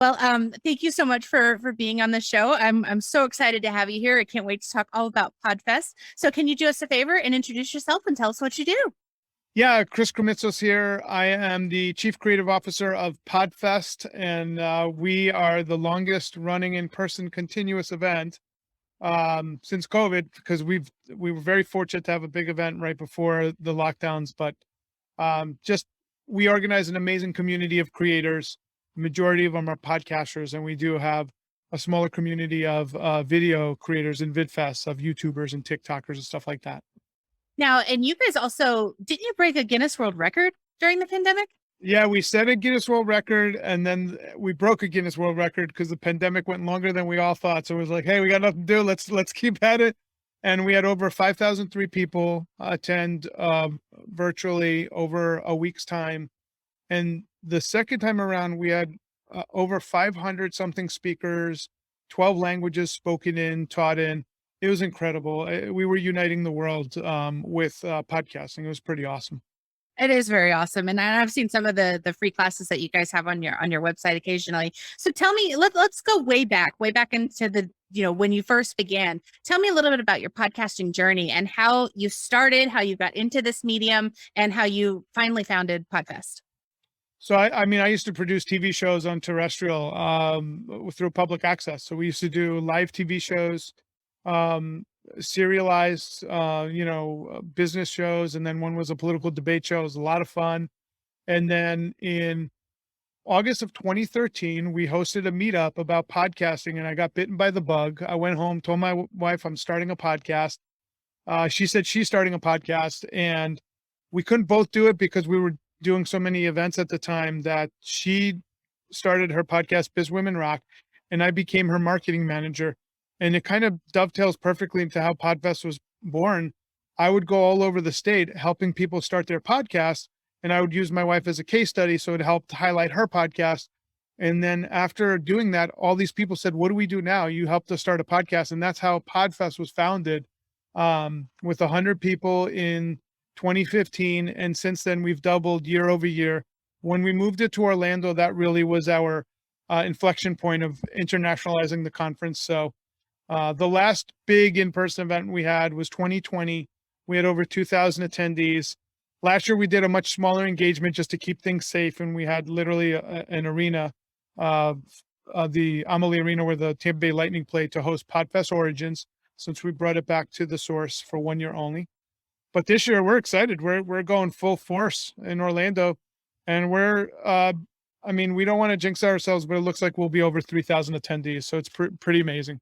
Well, thank you so much for being on the show. I'm so excited to have you here. I can't wait to talk all about Podfest. So can you do us a favor and introduce yourself and tell us what you do? Yeah, Krimitsos here. I am the Chief Creative Officer of Podfest, and we are the longest running in-person continuous event since COVID, because we were very fortunate to have a big event right before the lockdowns. But just we organize an amazing community of creators. The majority of them are podcasters, and we do have a smaller community of video creators and VidFests, of YouTubers and TikTokers and stuff like that. Now, and you guys also, didn't you break a Guinness World Record during the pandemic? Yeah, we set a Guinness World Record, and then we broke a Guinness World Record because the pandemic went longer than we all thought. So it was like, hey, we got nothing to do. Let's keep at it. And we had over 5,003 people attend virtually over a week's time. And the second time around, we had over 500 something speakers, 12 languages spoken in, taught in. It was incredible. We were uniting the world with podcasting. It was pretty awesome. It is very awesome. And I've seen some of the free classes that you guys have on your website occasionally. So tell me, let's go way back into the, when you first began. Tell me a little bit about your podcasting journey and how you started, how you got into this medium, and how you finally founded Podfest. So I mean, I used to produce TV shows on terrestrial through public access. So we used to do live TV shows, serialized, business shows, and then one was a political debate show. It was a lot of fun. And then in August of 2013, we hosted a meetup about podcasting, and I got bitten by the bug. I went home, told my wife I'm starting a podcast. She said she's starting a podcast, and we couldn't both do it because we were doing so many events at the time. That she started her podcast, Biz Women Rock, and I became her marketing manager. And it kind of dovetails perfectly into how Podfest was born. I would go all over the state helping people start their podcast, and I would use my wife as a case study, so it helped highlight her podcast. And then after doing that, all these people said, what do we do now? You helped us start a podcast. And that's how Podfest was founded, with 100 people in 2015. And since then, we've doubled year over year. When we moved it to Orlando, that really was our inflection point of internationalizing the conference. So the last big in-person event we had was 2020. We had over 2,000 attendees. Last year, we did a much smaller engagement just to keep things safe. And we had literally an arena, the Amalie Arena, where the Tampa Bay Lightning played, to host Podfest Origins, since we brought it back to the source for 1 year only. But this year, we're excited. We're going full force in Orlando, and we don't want to jinx ourselves, but it looks like we'll be over 3,000 attendees. So it's pretty amazing.